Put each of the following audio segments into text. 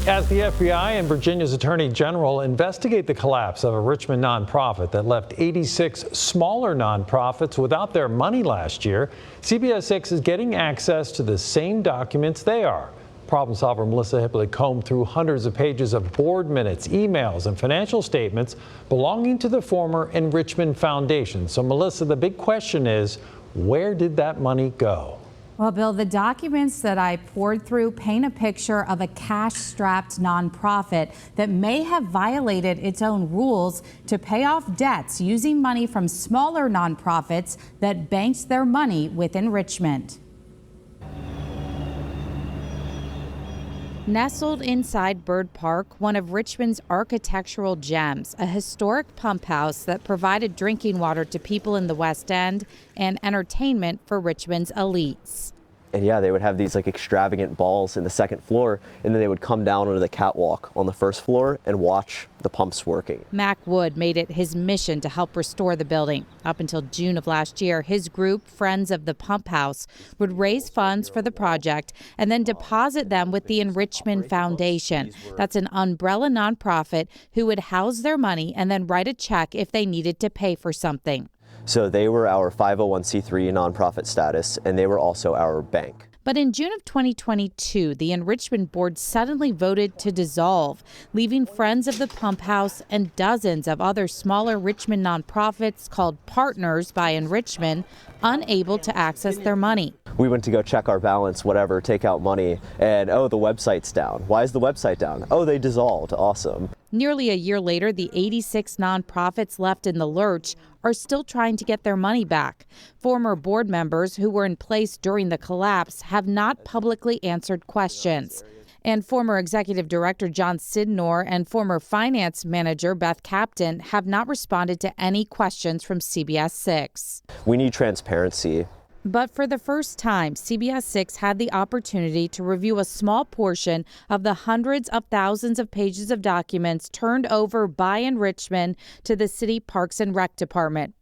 As the FBI and Virginia's Attorney General investigate the collapse of a Richmond nonprofit that left 86 smaller nonprofits without their money last year, CBS 6 is getting access to the same documents they are. Problem solver Melissa Hipley combed through hundreds of pages of board minutes, emails, and financial statements belonging to the former Enrichmond Foundation. So, Melissa, the big question is, where did that money go? Well, Bill, the documents that I poured through paint a picture of a cash-strapped nonprofit that may have violated its own rules to pay off debts using money from smaller nonprofits that banked their money with Enrichmond. Nestled inside Bird Park, one of Richmond's architectural gems, a historic pump house that provided drinking water to people in the West End and entertainment for Richmond's elites. And yeah, they would have these like extravagant balls in the second floor, and then they would come down onto the catwalk on the first floor and watch the pumps working. Mac Wood made it his mission to help restore the building. Up until June of last year, his group, Friends of the Pump House, would raise funds for the project and then deposit them with the Enrichmond Foundation. That's an umbrella nonprofit who would house their money and then write a check if they needed to pay for something. So they were our 501c3 nonprofit status, and they were also our bank. But in June of 2022, the Enrichmond board suddenly voted to dissolve, leaving Friends of the Pump House and dozens of other smaller Richmond nonprofits called Partners by Enrichmond unable to access their money. We went to go check our balance, whatever, take out money, and oh, the website's down. Why is the website down? Oh, they dissolved. Awesome. Nearly a year later, the 86 nonprofits left in the lurch are still trying to get their money back. Former board members who were in place during the collapse have not publicly answered questions. And former executive director John Sidnor and former finance manager Beth Captain have not responded to any questions from CBS 6. We need transparency. But for the first time, CBS 6 had the opportunity to review a small portion of the hundreds of thousands of pages of documents turned over by Enrichmond to the City Parks and Rec Department.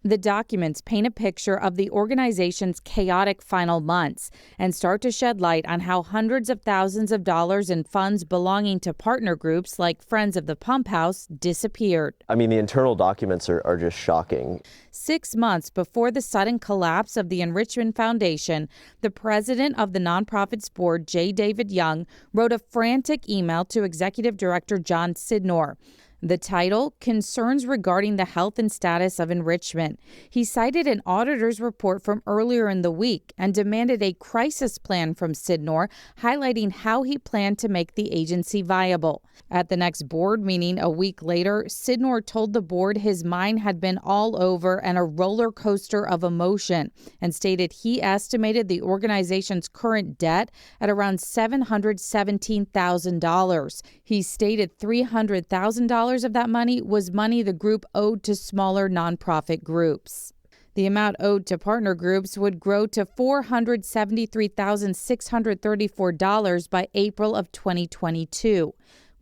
The documents paint a picture of the organization's chaotic final months and start to shed light on how hundreds of thousands of dollars in funds belonging to partner groups like Friends of the Pump House disappeared. I mean, the internal documents are just shocking. 6 months before the sudden collapse of the Enrichmond Foundation, the president of the nonprofit's board, J. David Young, wrote a frantic email to executive director John Sidnor. The title, Concerns Regarding the Health and Status of Enrichmond. He cited an auditor's report from earlier in the week and demanded a crisis plan from Sidnor, highlighting how he planned to make the agency viable. At the next board meeting a week later, Sidnor told the board his mind had been all over and a roller coaster of emotion, and stated he estimated the organization's current debt at around $717,000. He stated $300,000 of that money was money the group owed to smaller nonprofit groups. The amount owed to partner groups would grow to $473,634 by April of 2022.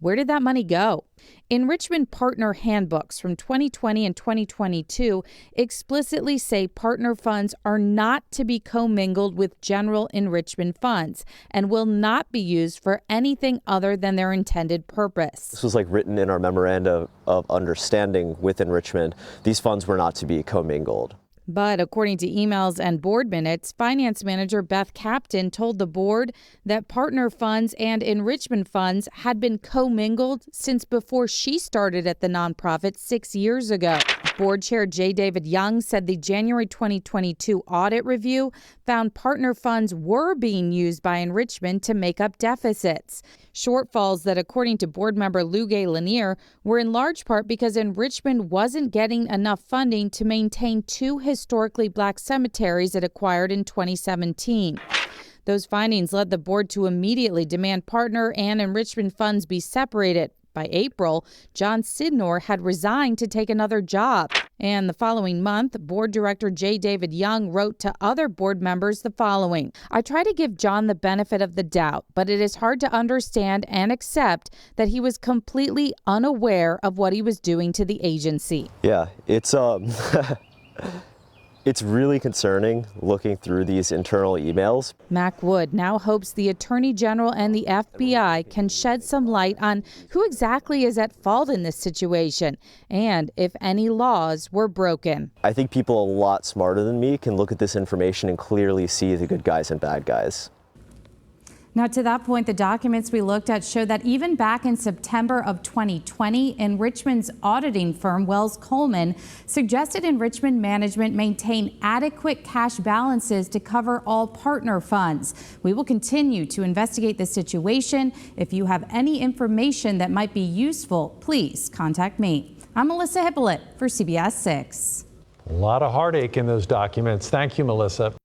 Where did that money go? Enrichmond partner handbooks from 2020 and 2022 explicitly say partner funds are not to be commingled with general Enrichmond funds and will not be used for anything other than their intended purpose. This was like written in our memoranda of understanding with Enrichmond. These funds were not to be commingled. But according to emails and board minutes, finance manager Beth Captain told the board that partner funds and Enrichmond funds had been commingled since before she started at the nonprofit 6 years ago. Board chair J. David Young said the January 2022 audit review found partner funds were being used by Enrichmond to make up deficits. Shortfalls that, according to board member Lugay Lanier, were in large part because Enrichmond wasn't getting enough funding to maintain 2 historically black cemeteries it acquired in 2017. Those findings led the board to immediately demand partner and Enrichmond funds be separated. By April, John Sidnor had resigned to take another job. And the following month, board director J. David Young wrote to other board members the following: I try to give John the benefit of the doubt, but it is hard to understand and accept that he was completely unaware of what he was doing to the agency. Yeah, it's It's really concerning looking through these internal emails. Mac Wood now hopes the Attorney General and the FBI can shed some light on who exactly is at fault in this situation and if any laws were broken. I think people a lot smarter than me can look at this information and clearly see the good guys and bad guys. Now, to that point, the documents we looked at show that even back in September of 2020, Enrichmond's auditing firm, Wells Coleman, suggested Enrichmond management maintain adequate cash balances to cover all partner funds. We will continue to investigate the situation. If you have any information that might be useful, please contact me. I'm Melissa Hippolyte for CBS 6. A lot of heartache in those documents. Thank you, Melissa.